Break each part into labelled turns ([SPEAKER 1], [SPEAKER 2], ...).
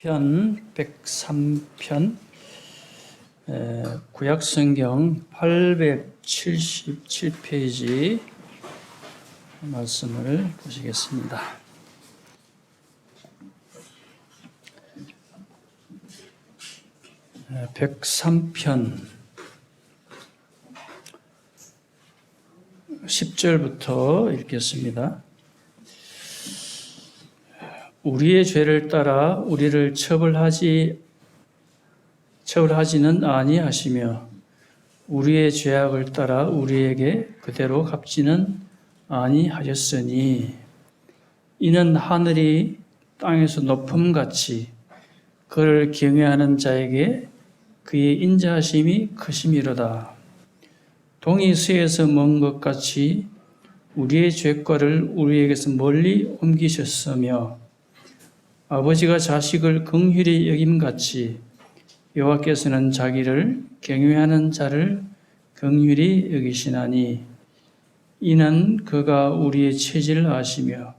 [SPEAKER 1] 편 103편 구약성경 877페이지 말씀을 보시겠습니다. 103편 10절부터 읽겠습니다. 우리의 죄를 따라 우리를 처벌하지는 아니하시며 우리의 죄악을 따라 우리에게 그대로 갚지는 아니하셨으니 이는 하늘이 땅에서 높음같이 그를 경외하는 자에게 그의 인자하심이 크심이로다. 동이 수에서 먼 것 같이 우리의 죄과를 우리에게서 멀리 옮기셨으며 아버지가 자식을 긍휼히 여김같이 여호와께서는 자기를 경외하는 자를 긍휼히 여기시나니 이는 그가 우리의 체질을 아시며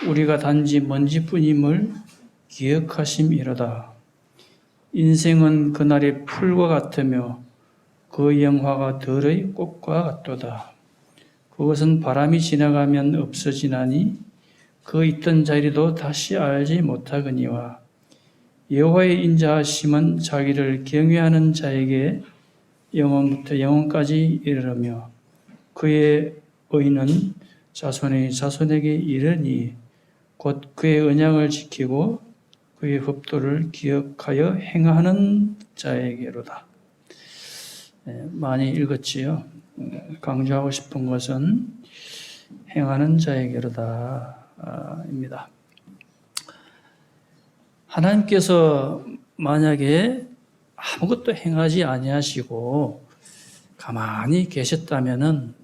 [SPEAKER 1] 우리가 단지 먼지뿐임을 기억하심이로다. 인생은 그날의 풀과 같으며 그 영화가 들의 꽃과 같도다. 그것은 바람이 지나가면 없어지나니 그 있던 자리도 다시 알지 못하거니와 여호와의 인자하심은 자기를 경외하는 자에게 영원부터 영원까지 이르르며 그의 의는 자손의 자손에게 이르니 곧 그의 언약을 지키고 그의 법도를 기억하여 행하는 자에게로다. 많이 읽었지요. 강조하고 싶은 것은 행하는 자에게로다 입니다. 하나님께서 만약에 아무것도 행하지 아니하시고 가만히 계셨다면은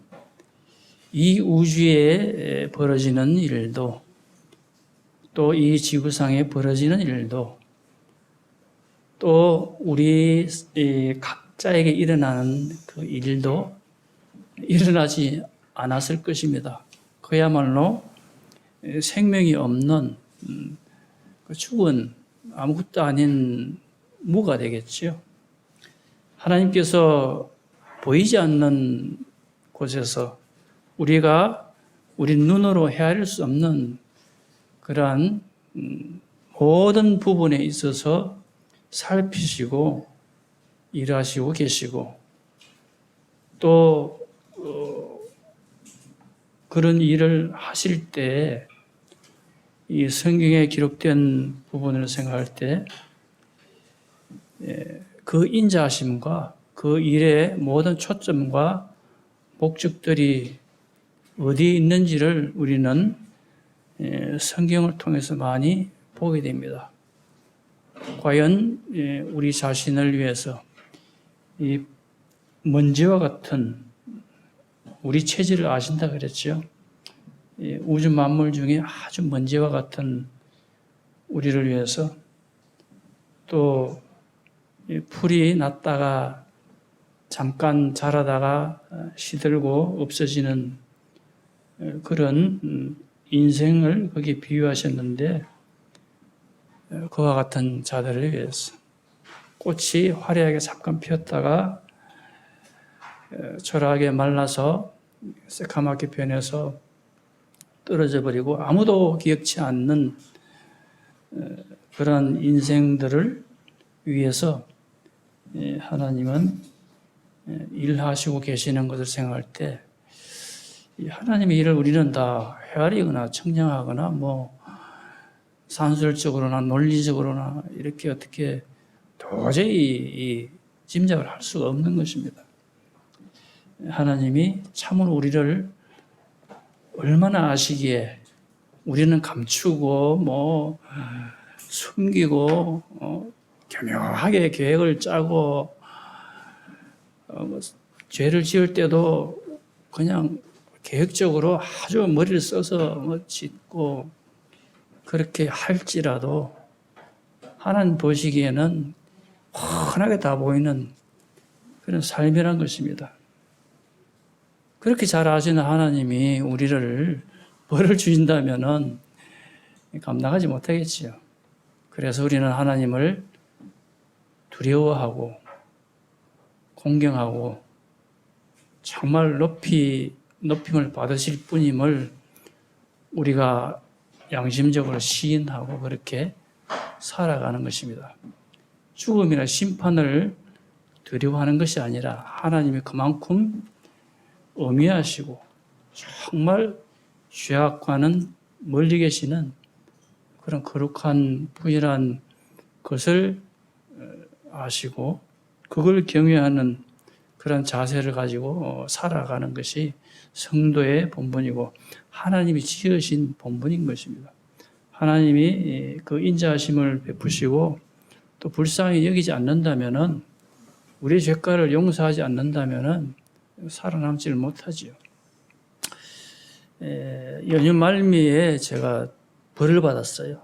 [SPEAKER 1] 이 우주에 벌어지는 일도 또 이 지구상에 벌어지는 일도 또 우리 각자에게 일어나는 그 일도 일어나지 않았을 것입니다. 그야말로 생명이 없는 죽은 아무것도 아닌 무가 되겠죠. 하나님께서 보이지 않는 곳에서 우리 눈으로 헤아릴 수 없는 그러한 모든 부분에 있어서 살피시고 일하시고 계시고 또 그런 일을 하실 때 이 성경에 기록된 부분을 생각할 때 그 인자하심과 그 일의 모든 초점과 목적들이 어디에 있는지를 우리는 성경을 통해서 많이 보게 됩니다. 과연 우리 자신을 위해서 이 먼지와 같은 우리 체질을 아신다 그랬죠. 우주 만물 중에 아주 먼지와 같은 우리를 위해서 또 풀이 났다가 잠깐 자라다가 시들고 없어지는 그런 인생을 거기에 비유하셨는데 그와 같은 자들을 위해서 꽃이 화려하게 잠깐 피었다가 초라하게 말라서 새카맣게 변해서 떨어져 버리고 아무도 기억치 않는 그런 인생들을 위해서 하나님은 일하시고 계시는 것을 생각할 때 하나님의 일을 우리는 다 헤아리거나 청량하거나 뭐 산술적으로나 논리적으로나 이렇게 어떻게 도저히 짐작을 할 수가 없는 것입니다. 하나님이 참으로 우리를 얼마나 아시기에 우리는 감추고 뭐 숨기고 교묘하게 계획을 짜고 죄를 지을 때도 그냥 계획적으로 아주 머리를 써서 짓고 그렇게 할지라도 하나님 보시기에는 훤하게 다 보이는 그런 삶이란 것입니다. 그렇게 잘 아시는 하나님이 우리를 벌을 주신다면은 감당하지 못하겠지요. 그래서 우리는 하나님을 두려워하고 공경하고 정말 높임을 받으실 분임을 우리가 양심적으로 시인하고 그렇게 살아가는 것입니다. 죽음이나 심판을 두려워하는 것이 아니라 하나님이 그만큼 엄위하시고 정말 죄악과는 멀리 계시는 그런 거룩한 부유한 것을 아시고 그걸 경외하는 그런 자세를 가지고 살아가는 것이 성도의 본분이고 하나님이 지으신 본분인 것입니다. 하나님이 그 인자하심을 베푸시고 또 불쌍히 여기지 않는다면은 우리의 죄가를 용서하지 않는다면은 살아남지를 못하지요. 연휴 말미에 제가 벌을 받았어요.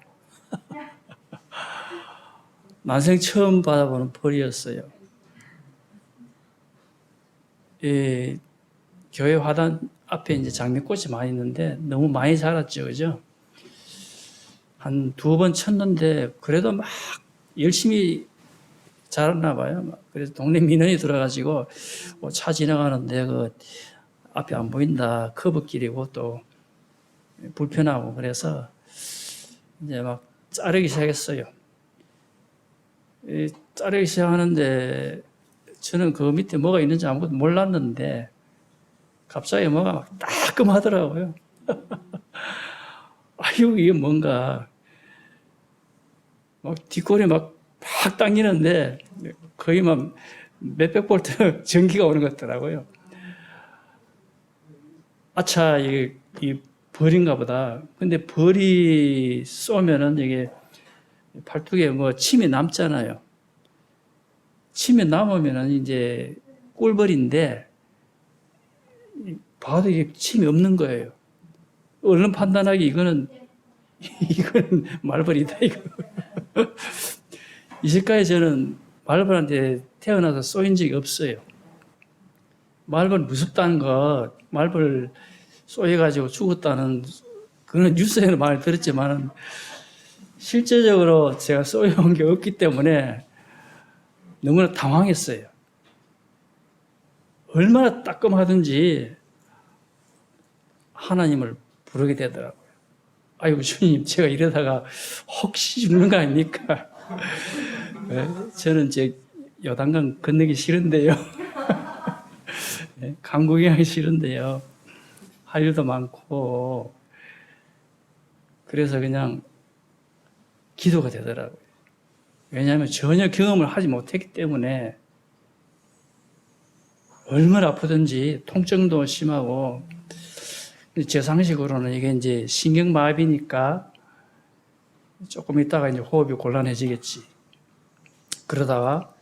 [SPEAKER 1] 난생 처음 받아보는 벌이었어요. 교회 화단 앞에 이제 장미꽃이 많이 있는데 너무 많이 자랐죠, 그죠? 한 2번 쳤는데 그래도 막 열심히 자랐나 봐요. 그래서 동네 민원이 들어가지고 차 지나가는데 그 앞에 안 보인다. 커브길이고 또 불편하고 그래서 이제 막 자르기 시작했어요. 자르기 시작하는데 저는 그 밑에 뭐가 있는지 아무것도 몰랐는데 갑자기 뭐가 막 따끔하더라고요. 아유, 이게 뭔가 막 뒷골이 막 당기는데 거의 막 몇백 볼트 전기가 오는 것 같더라고요. 아차, 이 벌인가 보다. 근데 벌이 쏘면은 이게 팔뚝에 뭐 침이 남잖아요. 침이 남으면은 이제 꿀벌인데 봐도 이게 침이 없는 거예요. 얼른 판단하기 이거는 말벌이다 이거. 이제까지 저는 말벌한테 태어나서 쏘인 적이 없어요. 말벌 무섭다는 것, 말벌 쏘여가지고 죽었다는 그런 뉴스에는 많이 들었지만 실제적으로 제가 쏘여온 게 없기 때문에 너무나 당황했어요. 얼마나 따끔하든지 하나님을 부르게 되더라고요. 아이고 주님, 제가 이러다가 혹시 죽는 거 아닙니까? 저는 이제 요단강 건너기 싫은데요. 강구경하기 싫은데요. 할 일도 많고 그래서 그냥 기도가 되더라고요. 왜냐하면 전혀 경험을 하지 못했기 때문에 얼마나 아프든지 통증도 심하고 제 상식으로는 이게 이제 신경마비니까 조금 있다가 이제 호흡이 곤란해지겠지. 그러다가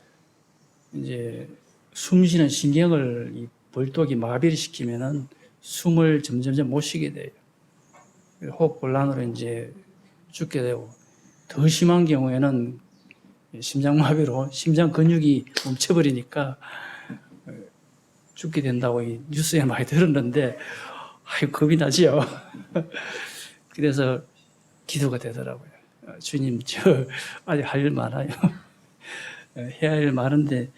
[SPEAKER 1] 이제 숨 쉬는 신경을 이 벌독이 마비를 시키면은 숨을 점점 못 쉬게 돼요. 호흡 곤란으로 이제 죽게 되고 더 심한 경우에는 심장마비로 심장 근육이 멈춰버리니까 죽게 된다고 이 뉴스에 많이 들었는데 아유 겁이 나지요. 그래서 기도가 되더라고요. 주님, 저 아직 할 일 많아요. 해야 할 일 많은데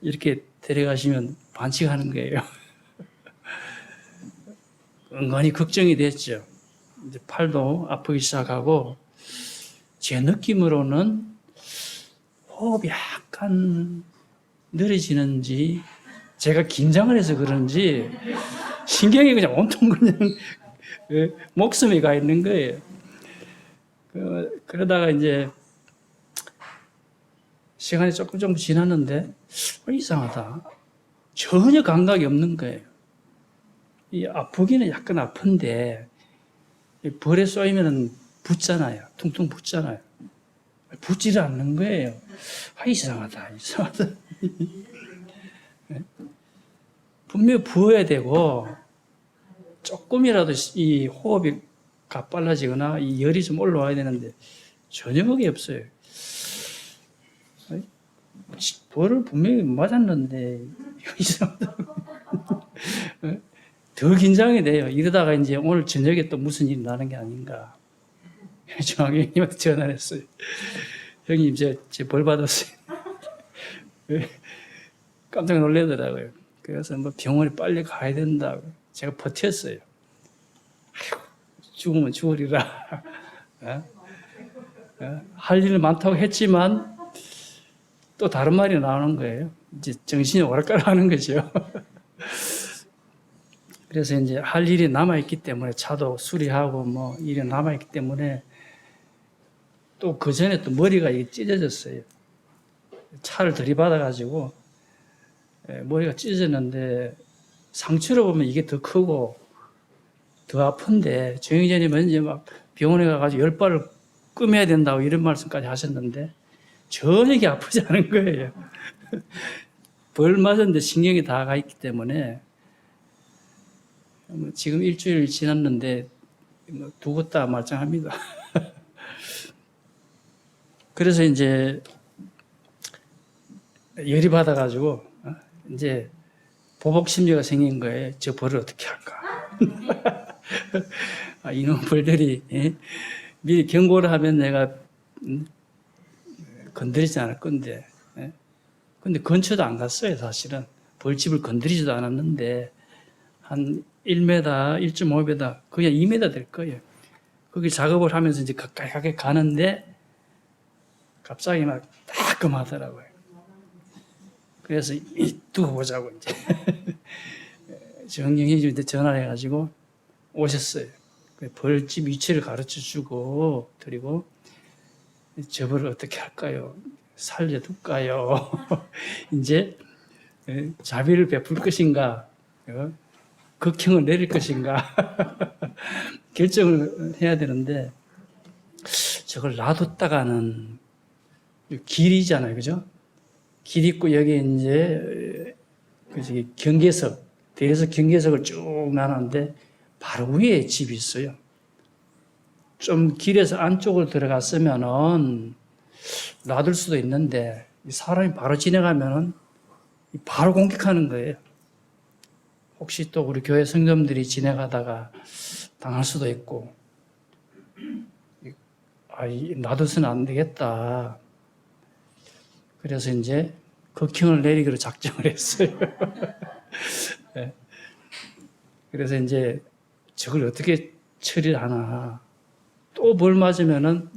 [SPEAKER 1] 이렇게 데려가시면 반칙하는 거예요. 은근히 걱정이 됐죠. 이제 팔도 아프기 시작하고 제 느낌으로는 호흡이 약간 느려지는지 제가 긴장을 해서 그런지 신경이 그냥 온통 그냥 목숨에 가 있는 거예요. 그러다가 이제 시간이 조금 지났는데 이상하다. 전혀 감각이 없는 거예요. 이 아프기는 약간 아픈데 벌에 쏘이면 붓잖아요. 퉁퉁 붓잖아요. 붓지를 않는 거예요. 이상하다. 분명히 부어야 되고 조금이라도 이 호흡이 가빨라지거나 이 열이 좀 올라와야 되는데 전혀 그게 없어요. 벌을 분명히 맞았는데 이상하다. 더 긴장이 돼요. 이러다가 이제 오늘 저녁에 또 무슨 일이 나는 게 아닌가. 중앙형님한테 전화를 했어요. 형님, 제 벌 받았어요. 깜짝 놀라더라고요. 그래서 뭐 병원에 빨리 가야 된다고. 제가 버텼어요. 아이고, 죽으면 죽으리라. 할 일 많다고 했지만 또 다른 말이 나오는 거예요. 이제 정신이 오락가락하는 거죠. 그래서 이제 할 일이 남아있기 때문에 차도 수리하고 뭐 일이 남아있기 때문에 또 그 전에 또 머리가 찢어졌어요. 차를 들이받아가지고 머리가 찢어졌는데 상처로 보면 이게 더 크고 더 아픈데 정의자님은 이제 막 병원에 가가지고 10발을 꿰매야 된다고 이런 말씀까지 하셨는데 전혀 이게 아프지 않은 거예요. 벌 맞았는데 신경이 다 가 있기 때문에 지금 일주일 지났는데 두고 다 말짱합니다. 그래서 이제 열이 받아가지고 이제 보복 심리가 생긴 거예요. 저 벌을 어떻게 할까? 이놈 벌들이 미리 경고를 하면 내가 건드리지 않을 건데, 근데 근처도 안 갔어요. 사실은 벌집을 건드리지도 않았는데 한 1m, 1.5m, 그냥 2m 될 거예요. 거기 작업을 하면서 이제 가까이 가는데 갑자기 막 따끔하더라고요. 그래서 두고 보자고 이제 정경희님한테 전화를 해가지고 오셨어요. 벌집 위치를 가르쳐주고 그리고 저 벌을 어떻게 할까요? 살려둘까요? 이제 자비를 베풀 것인가? 극형을 내릴 것인가? 결정을 해야 되는데 저걸 놔뒀다가는 길이잖아요, 그죠? 길 있고 여기 이제 경계석, 대에서 경계석을 쭉 나눴는데 바로 위에 집이 있어요. 좀 길에서 안쪽으로 들어갔으면은 놔둘 수도 있는데 사람이 바로 지나가면은 바로 공격하는 거예요. 혹시 또 우리 교회 성도님들이 지나가다가 당할 수도 있고, 놔둬서는 안 되겠다. 그래서 이제 극형을 내리기로 작정을 했어요. 네. 그래서 이제 저걸 어떻게 처리를 하나. 또 벌 맞으면은,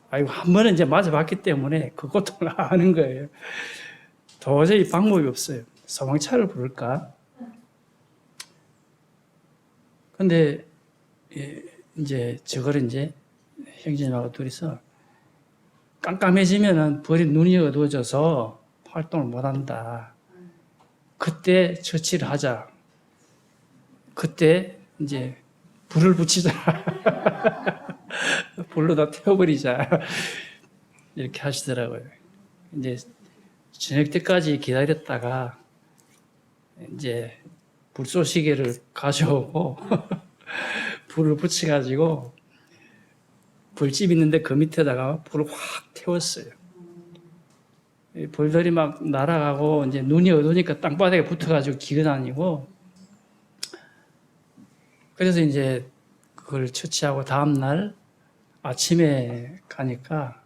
[SPEAKER 1] 한 번은 이제 맞아봤기 때문에 그 고통을 아는 거예요. 도저히 방법이 없어요. 소방차를 부를까? 근데, 이제 저걸 이제 형제님하고 둘이서 깜깜해지면은 벌이 눈이 어두워져서 활동을 못 한다. 그때 처치를 하자. 그때 이제 불을 붙이자. 불로 다 태워버리자. 이렇게 하시더라고요. 이제 저녁 때까지 기다렸다가 이제 불쏘시개를 가져오고 불을 붙여가지고 벌집 있는데 그 밑에다가 불을 확 태웠어요. 벌들이 막 날아가고 이제 눈이 어두우니까 땅바닥에 붙어가지고 기어다니고 그래서 이제 그걸 처치하고 다음날 아침에 가니까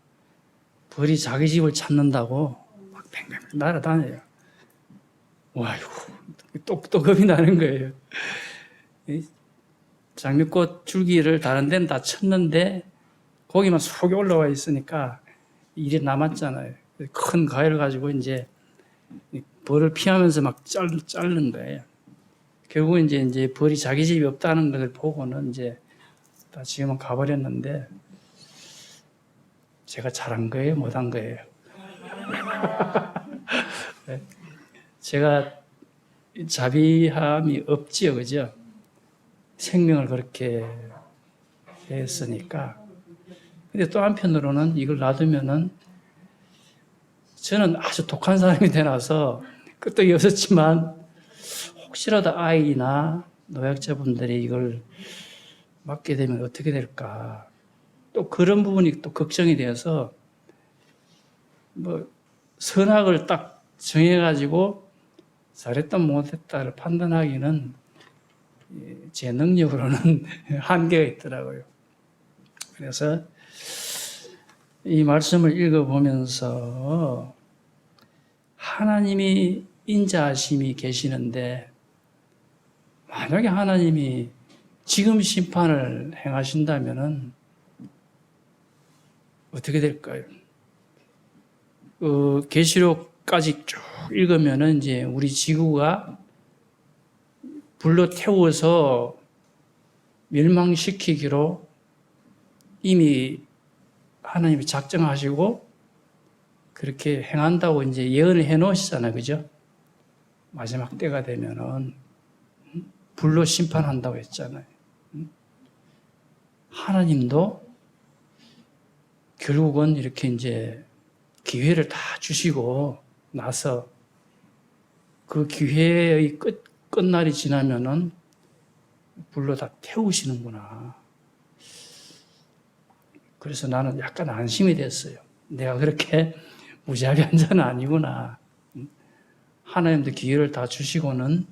[SPEAKER 1] 벌이 자기 집을 찾는다고 막 뱅뱅 날아다녀요. 와, 또 겁이 나는 거예요. 장미꽃 줄기를 다른 데는 다 쳤는데 거기만 속에 올라와 있으니까 일이 남았잖아요. 큰 가위를 가지고 이제 벌을 피하면서 막 자른 거예요. 결국 이제 벌이 자기 집이 없다는 것을 보고는 이제 다 지금은 가버렸는데 제가 잘한 거예요, 못한 거예요? 제가 자비함이 없지요, 그죠? 생명을 그렇게 했으니까. 근데 또 한편으로는 이걸 놔두면은 저는 아주 독한 사람이 되나서 끄떡이 없었지만 혹시라도 아이나 노약자분들이 이걸 맞게 되면 어떻게 될까. 또 그런 부분이 또 걱정이 되어서 뭐 선악을 딱 정해가지고 잘했다 못했다를 판단하기는 제 능력으로는 한계가 있더라고요. 그래서 이 말씀을 읽어보면서 하나님이 인자하심이 계시는데 만약에 하나님이 지금 심판을 행하신다면은 어떻게 될까요? 계시록까지 쭉 읽으면은 이제 우리 지구가 불로 태워서 멸망시키기로 이미 하나님이 작정하시고 그렇게 행한다고 이제 예언을 해 놓으시잖아요. 그죠? 마지막 때가 되면은 불로 심판한다고 했잖아요. 하나님도 결국은 이렇게 이제 기회를 다 주시고 나서 그 기회의 끝날이 지나면은 불로 다 태우시는구나. 그래서 나는 약간 안심이 됐어요. 내가 그렇게 무자비한 자는 아니구나. 하나님도 기회를 다 주시고는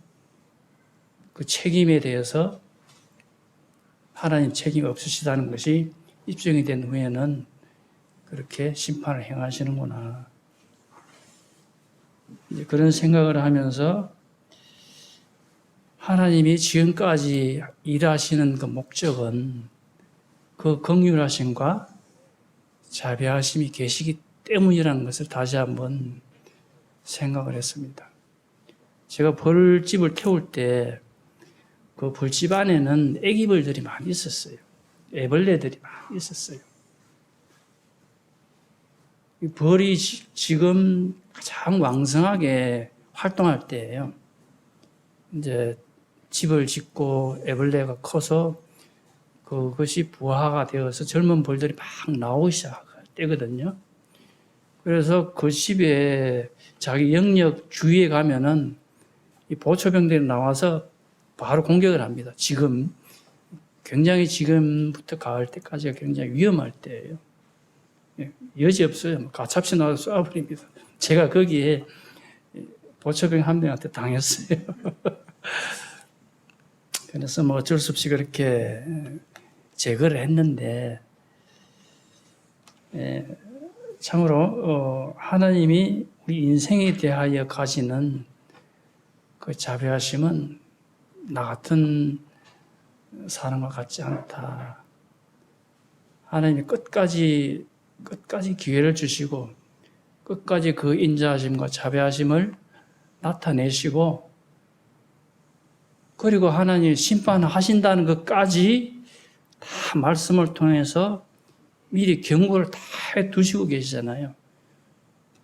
[SPEAKER 1] 그 책임에 대해서 하나님 책임 없으시다는 것이 입증이 된 후에는 그렇게 심판을 행하시는구나. 이제 그런 생각을 하면서 하나님이 지금까지 일하시는 그 목적은 그 긍휼하심과 자비하심이 계시기 때문이라는 것을 다시 한번 생각을 했습니다. 제가 벌집을 태울 때 그 벌집 안에는 애기벌들이 많이 있었어요. 애벌레들이 많이 있었어요. 이 벌이 지금 가장 왕성하게 활동할 때예요. 이제 집을 짓고 애벌레가 커서 그것이 부화가 되어서 젊은 벌들이 막 나오기 시작할 때거든요. 그래서 그 집에 자기 영역 주위에 가면은 이 보초병들이 나와서 바로 공격을 합니다. 굉장히 지금부터 가을 때까지가 굉장히 위험할 때예요. 여지 없어요. 가차없이 나와서 쏴버립니다. 제가 거기에 보초병 한 명한테 당했어요. 그래서 뭐 어쩔 수 없이 그렇게 제거를 했는데, 참으로 하나님이 우리 인생에 대하여 가지는 그 자비하심은 나 같은 사람과 같지 않다. 하나님이 끝까지 기회를 주시고 끝까지 그 인자하심과 자비하심을 나타내시고 그리고 하나님이 심판하신다는 것까지 다 말씀을 통해서 미리 경고를 다 해두시고 계시잖아요.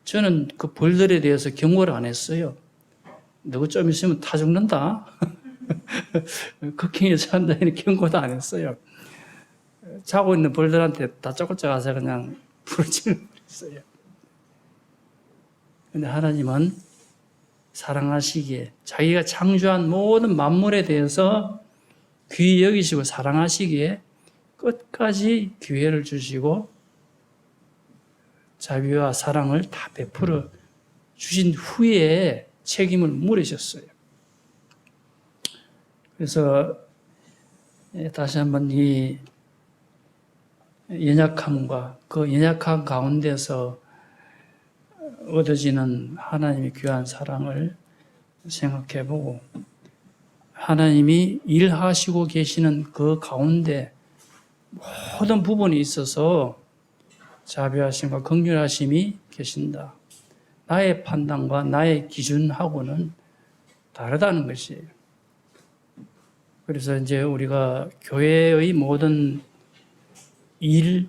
[SPEAKER 1] 저는 그 벌들에 대해서 경고를 안 했어요. 너 좀 있으면 타 죽는다. 극행에서 한다니 경고도 안 했어요. 자고 있는 벌들한테 다짜고짜 가서 그냥 부르짖는 거였어요. 그런데 하나님은 사랑하시기에 자기가 창조한 모든 만물에 대해서 귀히 여기시고 사랑하시기에 끝까지 기회를 주시고 자비와 사랑을 다 베풀어 주신 후에 책임을 물으셨어요. 그래서 다시 한번 이 연약함과 그 연약함 가운데서 얻어지는 하나님의 귀한 사랑을 생각해보고 하나님이 일하시고 계시는 그 가운데 모든 부분이 있어서 자비하심과 긍휼하심이 계신다. 나의 판단과 나의 기준하고는 다르다는 것이에요. 그래서 이제 우리가 교회의 모든 일,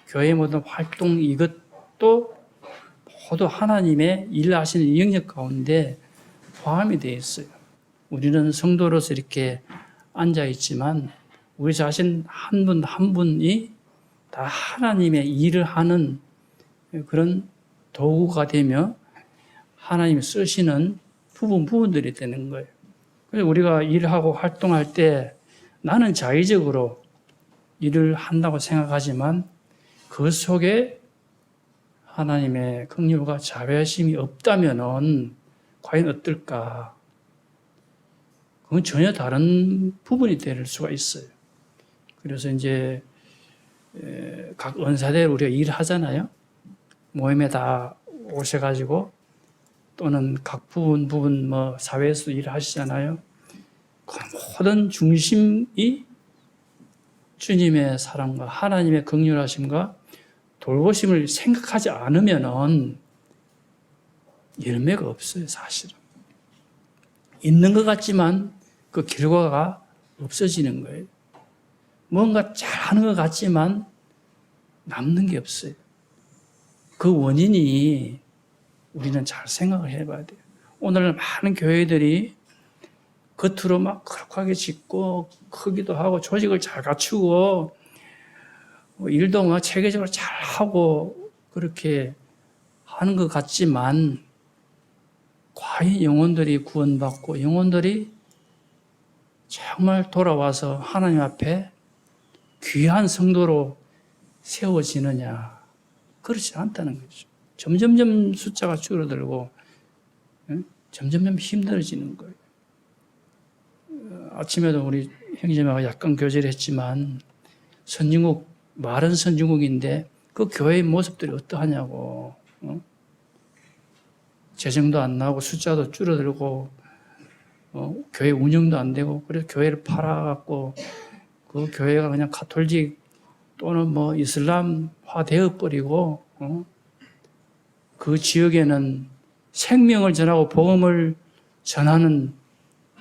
[SPEAKER 1] 교회의 모든 활동 이것도 모두 하나님의 일하시는 영역 가운데 포함이 되어 있어요. 우리는 성도로서 이렇게 앉아 있지만 우리 자신 한 분 한 분이 다 하나님의 일을 하는 그런 도구가 되며 하나님이 쓰시는 부분들이 되는 거예요. 그래서 우리가 일하고 활동할 때 나는 자의적으로 일을 한다고 생각하지만 그 속에 하나님의 긍휼과 자비하심이 없다면은 과연 어떨까? 그건 전혀 다른 부분이 될 수가 있어요. 그래서 이제 각 은사대로 우리가 일하잖아요. 모임에 다 오셔가지고 또는 각 부분 뭐 사회에서 일하시잖아요. 그 모든 중심이 주님의 사랑과 하나님의 긍휼하심과 돌보심을 생각하지 않으면은 열매가 없어요, 사실은. 있는 것 같지만 그 결과가 없어지는 거예요. 뭔가 잘하는 것 같지만 남는 게 없어요. 그 원인이 우리는 잘 생각을 해봐야 돼요. 오늘 많은 교회들이 겉으로 막 거룩하게 짓고 크기도 하고 조직을 잘 갖추고 일도 막 체계적으로 잘 하고 그렇게 하는 것 같지만 과연 영혼들이 구원받고 영혼들이 정말 돌아와서 하나님 앞에 귀한 성도로 세워지느냐? 그렇지 않다는 거죠. 점점점 숫자가 줄어들고 점점점 힘들어지는 거예요. 아침에도 우리 형제님하고 약간 교제를 했지만 선진국, 마른 선진국인데 그 교회의 모습들이 어떠하냐고. 재정도 안 나오고 숫자도 줄어들고 교회 운영도 안 되고 그래서 교회를 팔아갖고 그 교회가 그냥 가톨릭 또는 뭐 이슬람화 되어버리고 그 지역에는 생명을 전하고 복음을 전하는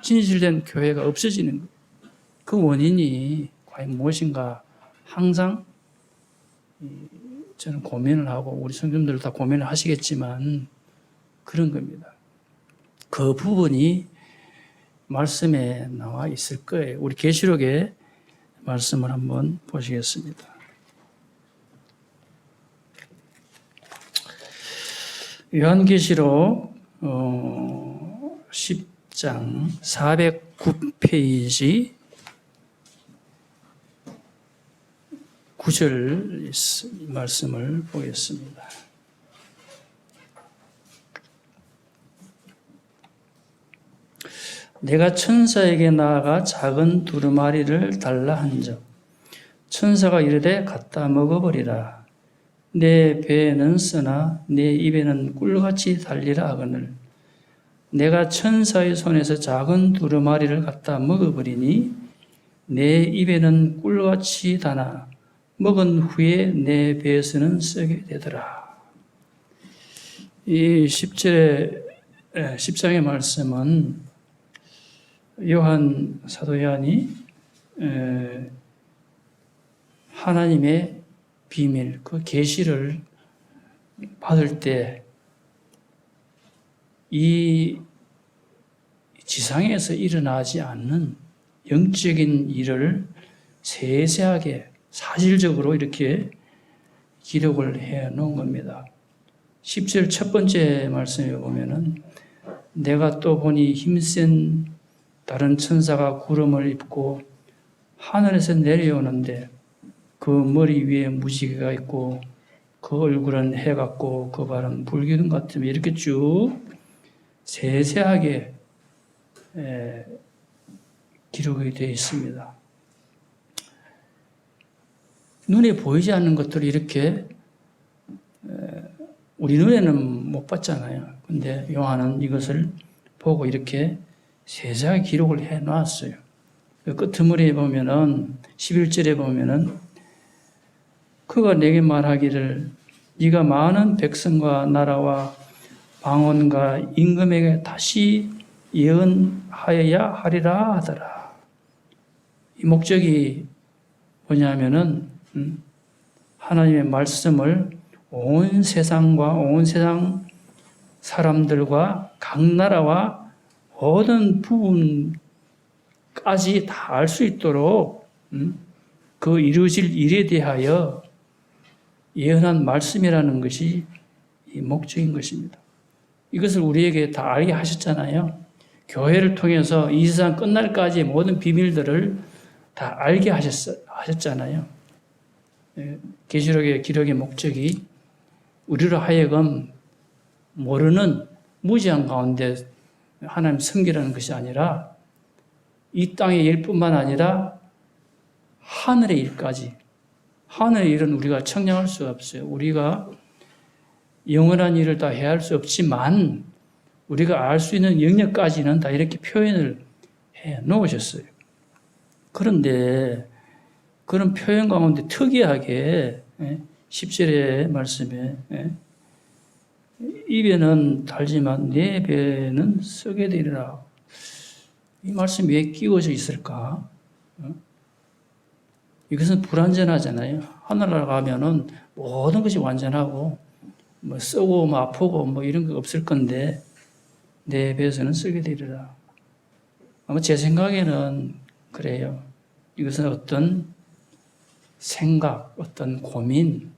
[SPEAKER 1] 진실된 교회가 없어지는 거예요. 그 원인이 과연 무엇인가 항상 저는 고민을 하고 우리 성도님들도 다 고민을 하시겠지만 그런 겁니다. 그 부분이 말씀에 나와 있을 거예요. 우리 계시록의 말씀을 한번 보시겠습니다. 요한계시록 10장 409페이지 9절 말씀을 보겠습니다. 내가 천사에게 나아가 작은 두루마리를 달라 한즉 천사가 이르되 갖다 먹어버리라. 내 배에는 쓰나 내 입에는 꿀같이 달리라 하거늘 내가 천사의 손에서 작은 두루마리를 갖다 먹어버리니 내 입에는 꿀같이 다나 먹은 후에 내 배에서는 썩게 되더라. 이 10장의 말씀은 사도 요한이 하나님의 비밀, 그 계시를 받을 때 이 지상에서 일어나지 않는 영적인 일을 세세하게 사실적으로 이렇게 기록을 해 놓은 겁니다. 10절 첫 번째 말씀에 보면은 내가 또 보니 힘센 다른 천사가 구름을 입고 하늘에서 내려오는데 그 머리 위에 무지개가 있고 그 얼굴은 해 같고 그 발은 불기둥 같으며 이렇게 쭉 세세하게 기록이 되어 있습니다. 눈에 보이지 않는 것들이 이렇게 우리 눈에는 못 봤잖아요. 근데 요한은 이것을 보고 이렇게 세세하게 기록을 해 놨어요. 그 끄트머리에 보면은 11절에 보면은 그가 내게 말하기를 네가 많은 백성과 나라와 방언과 임금에게 다시 예언하여야 하리라 하더라. 이 목적이 뭐냐면은 하나님의 말씀을 온 세상과 온 세상 사람들과 각 나라와 모든 부분까지 다 알 수 있도록 그 이루어질 일에 대하여 예언한 말씀이라는 것이 이 목적인 것입니다. 이것을 우리에게 다 알게 하셨잖아요. 교회를 통해서 이 세상 끝날까지 모든 비밀들을 다 알게 하셨잖아요. 계시록의 기록의 목적이 우리로 하여금 모르는 무지한 가운데 하나님 섬기라는 것이 아니라 이 땅의 일뿐만 아니라 하늘의 일까지 하늘의 일은 우리가 청량할 수 없어요. 우리가 영원한 일을 다 해야 할 수 없지만 우리가 알 수 있는 영역까지는 다 이렇게 표현을 해 놓으셨어요. 그런데 그런 표현 가운데 특이하게 10절의 말씀에 입에는 달지만 내 배는 쓰게 되리라. 이 말씀이 왜 끼워져 있을까? 이것은 불완전하잖아요. 하늘나라 가면은 모든 것이 완전하고 뭐 쓰고 뭐 아프고 뭐 이런 거 없을 건데 내 배에서는 쓰게 되리라. 아마 제 생각에는 그래요. 이것은 어떤 생각, 어떤 고민,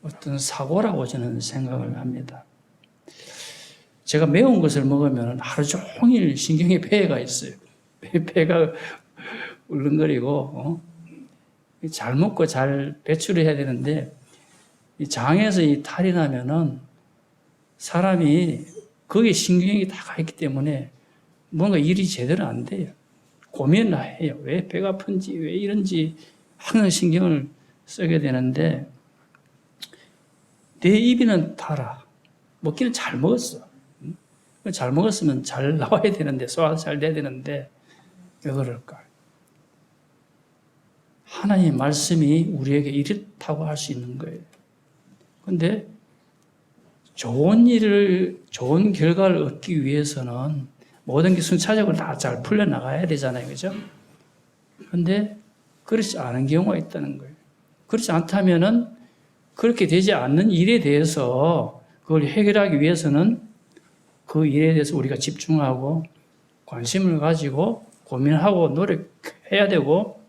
[SPEAKER 1] 어떤 사고라고 저는 생각을 합니다. 제가 매운 것을 먹으면 하루 종일 신경에 폐해가 있어요. 폐가 울렁거리고 잘 먹고 잘 배출을 해야 되는데 이 장에서 이 탈이 나면은 사람이 거기에 신경이 다 가 있기 때문에 뭔가 일이 제대로 안 돼요. 고민을 해요. 왜 배가 아픈지, 왜 이런지 항상 신경을 쓰게 되는데 내 입에는 달아. 먹기는 잘 먹었어. 잘 먹었으면 잘 나와야 되는데, 소화가 잘 돼야 되는데 왜 그럴까? 하나님의 말씀이 우리에게 이렇다고 할 수 있는 거예요. 그런데 좋은 결과를 얻기 위해서는 모든 게 순차적으로 다 잘 풀려나가야 되잖아요. 그죠? 그런데 그렇지 않은 경우가 있다는 거예요. 그렇지 않다면은 그렇게 되지 않는 일에 대해서 그걸 해결하기 위해서는 그 일에 대해서 우리가 집중하고 관심을 가지고 고민하고 노력해야 되고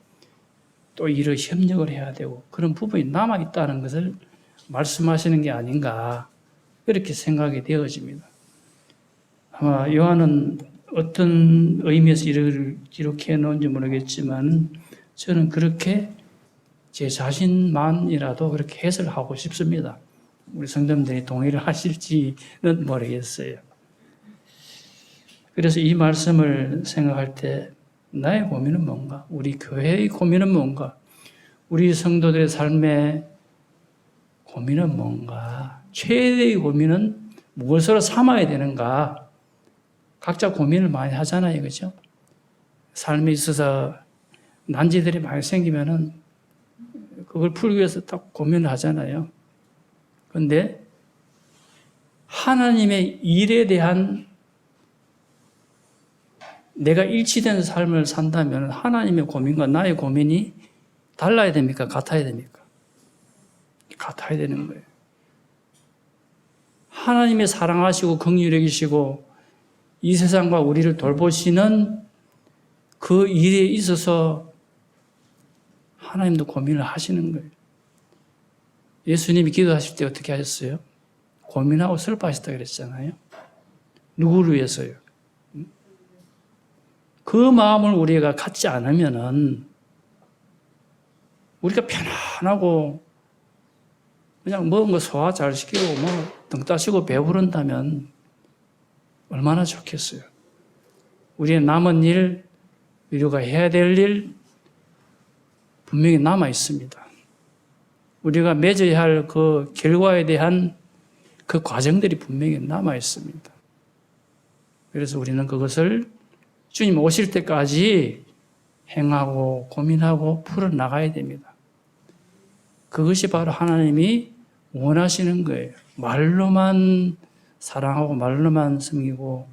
[SPEAKER 1] 또 일을 협력을 해야 되고 그런 부분이 남아있다는 것을 말씀하시는 게 아닌가 그렇게 생각이 되어집니다. 아마 요한은 어떤 의미에서 이를 기록해 놓은지 모르겠지만 저는 그렇게 제 자신만이라도 그렇게 해석하고 싶습니다. 우리 성도님들이 동의를 하실지는 모르겠어요. 그래서 이 말씀을 생각할 때 나의 고민은 뭔가? 우리 교회의 고민은 뭔가? 우리 성도들의 삶의 고민은 뭔가? 최대의 고민은 무엇으로 삼아야 되는가? 각자 고민을 많이 하잖아요. 그죠? 삶에 있어서 난제들이 많이 생기면은 그걸 풀기 위해서 딱 고민을 하잖아요. 그런데 하나님의 일에 대한 내가 일치된 삶을 산다면 하나님의 고민과 나의 고민이 달라야 됩니까? 같아야 됩니까? 같아야 되는 거예요. 하나님의 사랑하시고 긍휼히 여기시고 이 세상과 우리를 돌보시는 그 일에 있어서 하나님도 고민을 하시는 거예요. 예수님이 기도하실 때 어떻게 하셨어요? 고민하고 슬퍼하셨다 그랬잖아요. 누구를 위해서요? 그 마음을 우리가 갖지 않으면은 우리가 편안하고 그냥 먹은 거 소화 잘 시키고 뭐 등 따시고 배부른다면 얼마나 좋겠어요. 우리의 남은 일, 우리가 해야 될 일 분명히 남아 있습니다. 우리가 맺어야 할 그 결과에 대한 그 과정들이 분명히 남아 있습니다. 그래서 우리는 그것을 주님 오실 때까지 행하고 고민하고 풀어나가야 됩니다. 그것이 바로 하나님이 원하시는 거예요. 말로만 사랑하고 말로만 섬기고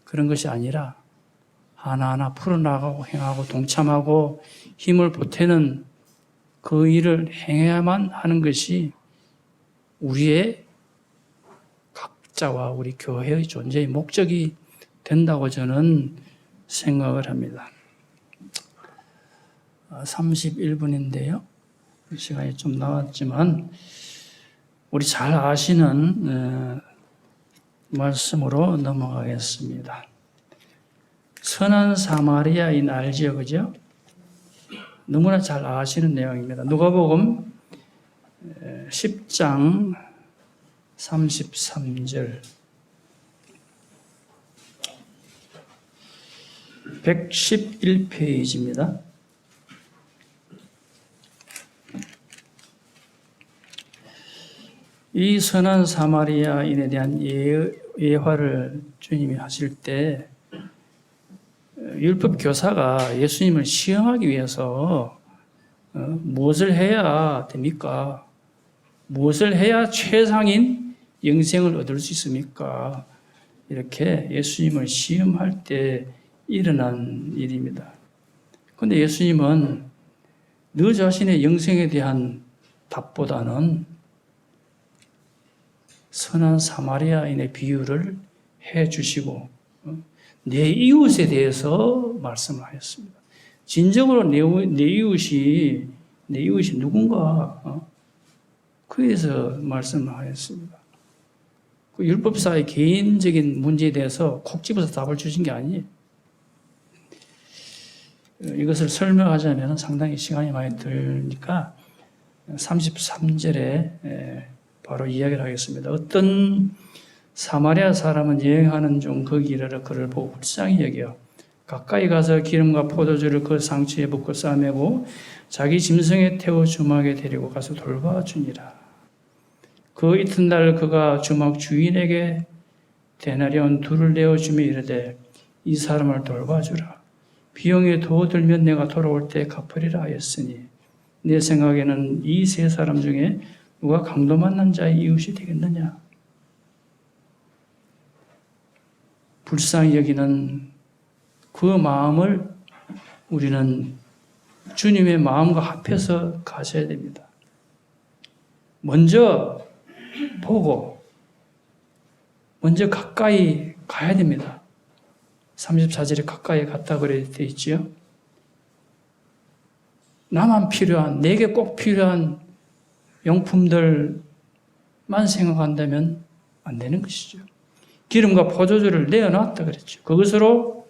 [SPEAKER 1] 그런 것이 아니라 하나하나 풀어나가고 행하고 동참하고 힘을 보태는 그 일을 행해야만 하는 것이 우리의 각자와 우리 교회의 존재의 목적이 된다고 저는 생각을 합니다. 31분인데요. 시간이 좀 나왔지만 우리 잘 아시는 말씀으로 넘어가겠습니다. 선한 사마리아인 알지요, 그죠? 너무나 잘 아시는 내용입니다. 누가복음 10장 33절 111페이지입니다. 이 선한 사마리아인에 대한 예화를 주님이 하실 때 율법 교사가 예수님을 시험하기 위해서 무엇을 해야 됩니까? 무엇을 해야 최상인 영생을 얻을 수 있습니까? 이렇게 예수님을 시험할 때 일어난 일입니다. 그런데 예수님은 너 자신의 영생에 대한 답보다는 선한 사마리아인의 비유를 해 주시고 내 이웃에 대해서 말씀을 하였습니다. 진정으로 내 이웃이 누군가 그에 대해서 말씀을 하였습니다. 그 율법사의 개인적인 문제에 대해서 콕 집어서 답을 주신 게 아니에요. 이것을 설명하자면 상당히 시간이 많이 들니까 33절에 바로 이야기를 하겠습니다. 어떤 사마리아 사람은 여행하는 중 거기 이르러 그를 보고 불쌍히 여겨 가까이 가서 기름과 포도주를 그 상처에 붓고 싸매고 자기 짐승에 태워 주막에 데리고 가서 돌봐주니라. 그 이튿날 그가 주막 주인에게 데나리온 2를 내어주며 이르되 이 사람을 돌봐주라. 비용이 더 들면 내가 돌아올 때 갚으리라 하였으니 내 생각에는 이 3사람 중에 누가 강도 만난 자의 이웃이 되겠느냐. 불쌍히 여기는 그 마음을 우리는 주님의 마음과 합해서 가셔야 됩니다. 먼저 보고 먼저 가까이 가야 됩니다. 34절에 가까이 갔다 그래 돼 있지요. 나만 필요한, 내게 꼭 필요한 용품들만 생각한다면 안 되는 것이죠. 기름과 포도주를 내어놨다 그랬죠. 그것으로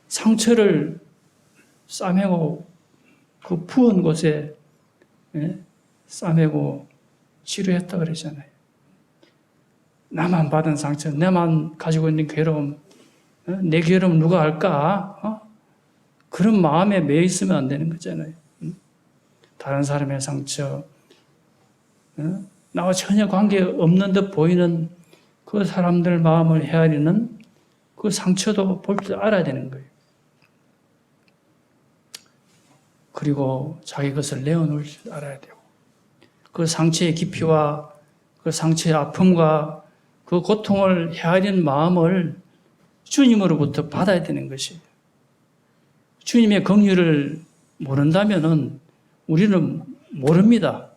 [SPEAKER 1] 상처를 싸매고 그 부은 곳에 싸매고 치료했다 그랬잖아요. 나만 받은 상처, 나만 가지고 있는 괴로움, 내 괴로움 누가 알까? 그런 마음에 매여 있으면 안 되는 거잖아요. 다른 사람의 상처, 나와 전혀 관계없는 듯 보이는 그 사람들 마음을 헤아리는 그 상처도 볼 줄 알아야 되는 거예요. 그리고 자기 것을 내어놓을 줄 알아야 되고 그 상처의 깊이와 그 상처의 아픔과 그 고통을 헤아리는 마음을 주님으로부터 받아야 되는 것이에요. 주님의 긍휼을 모른다면은 우리는 모릅니다.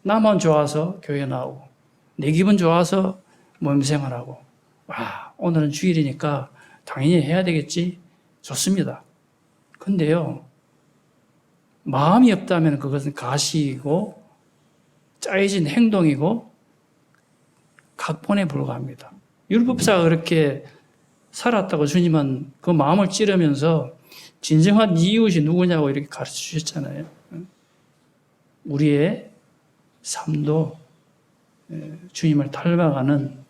[SPEAKER 1] 나만 좋아서 교회 나오고 내 기분 좋아서 모임생활하고 오늘은 주일이니까 당연히 해야 되겠지. 좋습니다. 근데요, 마음이 없다면 그것은 가시이고 짜여진 행동이고 각본에 불과합니다. 율법사가 그렇게 살았다고 주님은 그 마음을 찌르면서 진정한 이웃이 누구냐고 이렇게 가르쳐 주셨잖아요. 우리의 삶도 주님을 닮아가는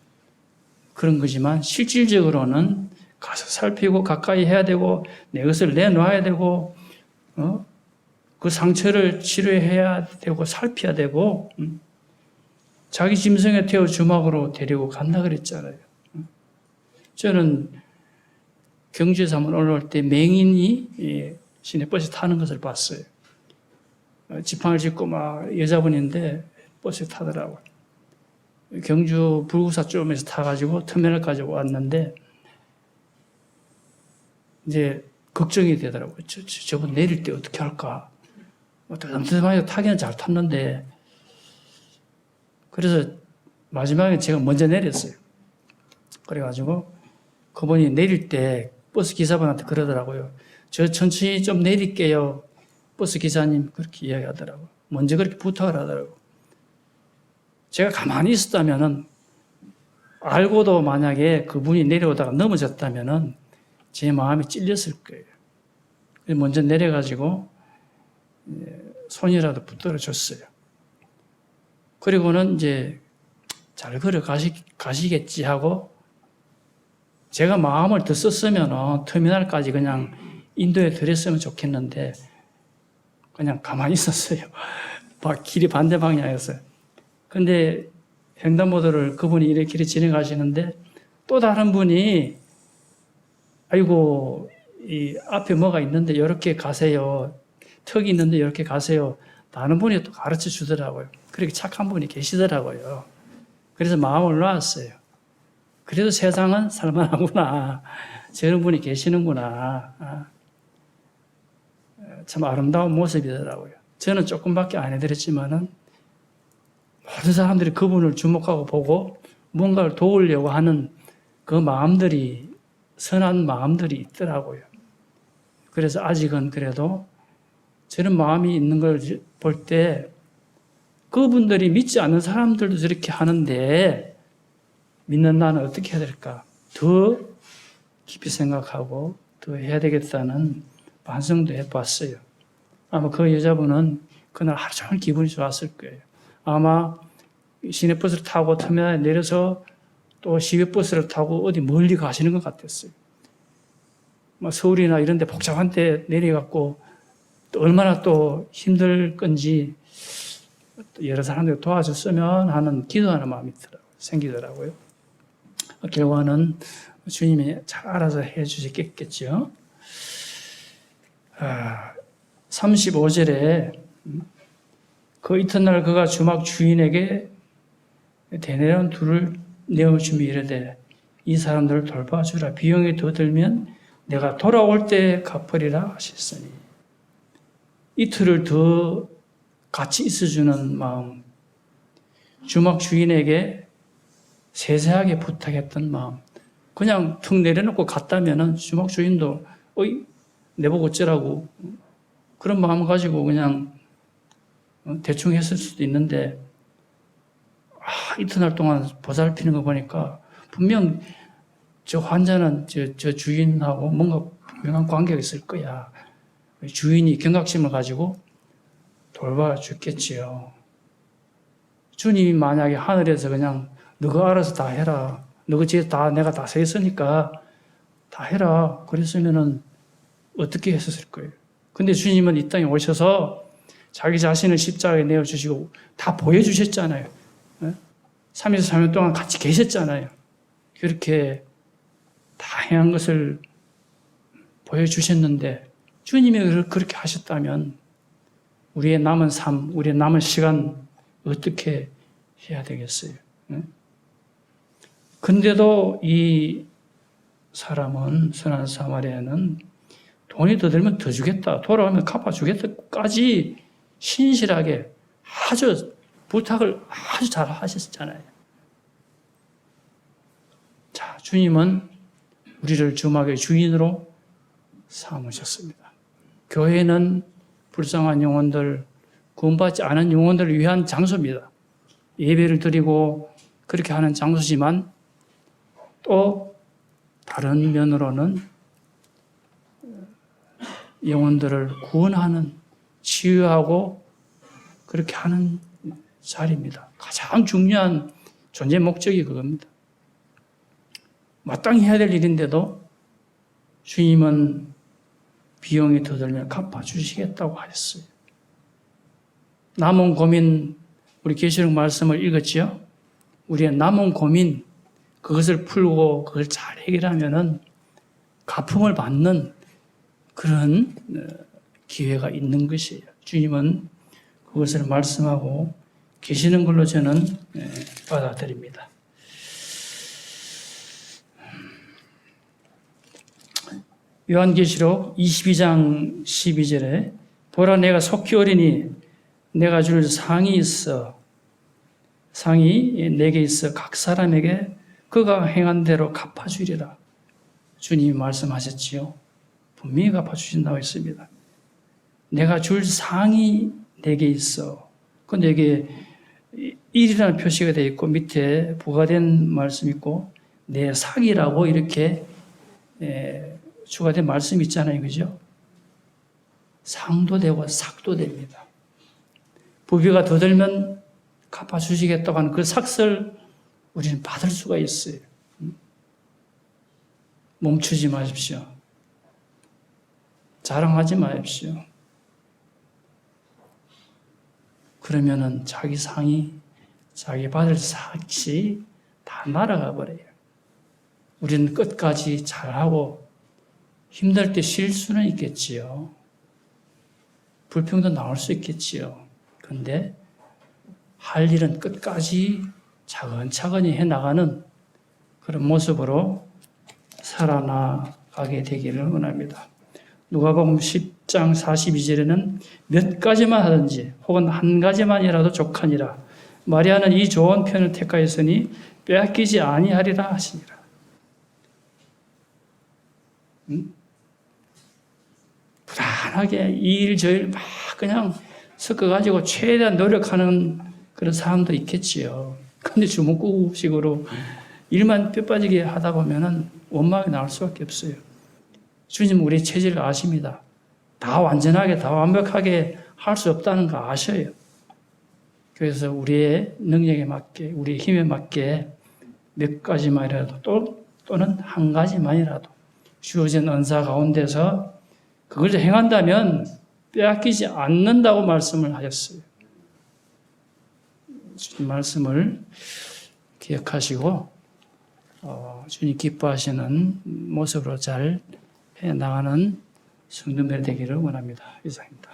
[SPEAKER 1] 그런 거지만 실질적으로는 가서 살피고 가까이 해야 되고 내 것을 내놔야 되고 그 상처를 치료해야 되고 살펴야 되고 자기 짐승에 태워 주막으로 데리고 간다 그랬잖아요. 저는 경주에서 한번 올라올 때 맹인이 시내버스 타는 것을 봤어요. 지팡이를 짚고 막 여자분인데 버스 타더라고요. 경주 불구사 쪽에서 타가지고 터미널까지 왔는데 이제 걱정이 되더라고요. 저분 내릴 때 어떻게 할까? 덤덤하게 타기는 잘 탔는데 그래서 마지막에 제가 먼저 내렸어요. 그래가지고 그분이 내릴 때 버스 기사분한테 그러더라고요. 저 천천히 좀 내릴게요. 버스 기사님 그렇게 이야기하더라고요. 먼저 그렇게 부탁을 하더라고요. 제가 가만히 있었다면은 알고도 만약에 그분이 내려오다가 넘어졌다면은 제 마음이 찔렸을 거예요. 먼저 내려가지고 손이라도 붙들어 줬어요. 그리고는 이제 잘 걸어 가시겠지 하고 제가 마음을 더 썼으면 터미널까지 그냥 인도에 들였으면 좋겠는데 그냥 가만히 있었어요. 길이 반대 방향이었어요. 근데 횡단보도를 그분이 이렇게 지나가시는데 또 다른 분이 아이고 이 앞에 뭐가 있는데 이렇게 가세요. 턱이 있는데 이렇게 가세요. 다른 분이 또 가르쳐 주더라고요. 그렇게 착한 분이 계시더라고요. 그래서 마음을 놓았어요. 그래도 세상은 살만하구나. 저런 분이 계시는구나. 참 아름다운 모습이더라고요. 저는 조금밖에 안 해드렸지만은 모든 사람들이 그분을 주목하고 보고 뭔가를 도우려고 하는 그 마음들이, 선한 마음들이 있더라고요. 그래서 아직은 그래도 저런 마음이 있는 걸 볼 때 그분들이 믿지 않는 사람들도 저렇게 하는데 믿는 나는 어떻게 해야 될까? 더 깊이 생각하고 더 해야 되겠다는 반성도 해봤어요. 아마 그 여자분은 그날 하루 종일 기분이 좋았을 거예요. 아마 시내버스를 타고 터미널에 내려서 또 시외버스를 타고 어디 멀리 가시는 것 같았어요. 서울이나 이런 데 복잡한 데 내려갖고 또 얼마나 또 힘들 건지 여러 사람들이 도와줬으면 하는 기도하는 마음이 생기더라고요. 결과는 주님이 잘 알아서 해 주시겠죠. 35절에 그 이튿날 그가 주막 주인에게 대내론 둘을 내어주며 이르되 이 사람들을 돌봐주라. 비용이 더 들면 내가 돌아올 때 갚으리라 하셨으니 이틀을 더 같이 있어주는 마음, 주막 주인에게 세세하게 부탁했던 마음, 그냥 툭 내려놓고 갔다면은 주막 주인도 어이 내보고 어쩌라고 그런 마음 가지고 그냥 대충 했을 수도 있는데 이튿날 동안 보살피는 거 보니까 분명 저 환자는 저 주인하고 뭔가 분명한 관계가 있을 거야. 주인이 경각심을 가지고 돌봐줬겠지요. 주님이 만약에 하늘에서 그냥 너가 알아서 다 해라. 너가 뒤에 다 내가 다 서 있으니까 다 해라. 그랬으면은 어떻게 했었을 거예요. 근데 주님은 이 땅에 오셔서 자기 자신을 십자가에 내어주시고 다 보여주셨잖아요. 3에서 4년 동안 같이 계셨잖아요. 그렇게 다양한 것을 보여주셨는데 주님이 그렇게 하셨다면 우리의 남은 삶, 우리의 남은 시간 어떻게 해야 되겠어요? 근데도 이 사람은, 선한 사마리아는 돈이 더 들면 더 주겠다, 돌아오면 갚아주겠다까지 신실하게 아주 부탁을 아주 잘 하셨잖아요. 자, 주님은 우리를 주막의 주인으로 삼으셨습니다. 교회는 불쌍한 영혼들, 구원받지 않은 영혼들을 위한 장소입니다. 예배를 드리고 그렇게 하는 장소지만 또 다른 면으로는 영혼들을 구원하는, 치유하고 그렇게 하는 자리입니다. 가장 중요한 존재 목적이 그겁니다. 마땅히 해야 될 일인데도 주님은 비용이 더 들면 갚아주시겠다고 하셨어요. 남은 고민, 우리 계시록 말씀을 읽었지요? 우리의 남은 고민, 그것을 풀고 그걸 잘 해결하면은 갚음을 받는 그런 기회가 있는 것이에요. 주님은 그것을 말씀하고 계시는 걸로 저는 받아들입니다. 요한계시록 22장 12절에 보라 내가 속히 오리니 내가 줄 상이 있어 상이 내게 있어 각 사람에게 그가 행한 대로 갚아주리라. 주님이 말씀하셨지요. 분명히 갚아주신다고 했습니다. 내가 줄 상이 내게 있어. 근데 이게 1이라는 표시가 되어 있고 밑에 부가된 말씀이 있고 내 삭이라고 이렇게 추가된 말씀이 있잖아요. 그죠? 상도 되고 삭도 됩니다. 부비가 더 들면 갚아주시겠다고 하는 그 삭을 우리는 받을 수가 있어요. 멈추지 마십시오. 자랑하지 마십시오. 그러면은 자기 상이 자기 받을 삭이 다 날아가 버려요. 우리는 끝까지 잘하고 힘들 때 쉴 수는 있겠지요. 불평도 나올 수 있겠지요. 그런데 할 일은 끝까지 차근차근히 해나가는 그런 모습으로 살아나가게 되기를 원합니다. 누가복음 10장 42절에는 몇 가지만 하든지 혹은 한 가지만이라도 족하니라. 마리아는 이 좋은 편을 택하였으니 빼앗기지 아니하리라 하시니라. 부단하게 이 일 저 일 막 그냥 섞어가지고 최대한 노력하는 그런 사람도 있겠지요. 근데 주먹구식으로 일만 뼈 빠지게 하다 보면은 원망이 나올 수밖에 없어요. 주님 우리 체질을 아십니다. 다 완전하게, 다 완벽하게 할 수 없다는 거 아셔요. 그래서 우리의 능력에 맞게, 우리의 힘에 맞게 몇 가지만이라도 또는 한 가지만이라도 주어진 은사 가운데서 그걸 행한다면 빼앗기지 않는다고 말씀을 하셨어요. 주님 말씀을 기억하시고 주님 기뻐하시는 모습으로 잘 해나가는 성도들 되기를 원합니다. 이상입니다.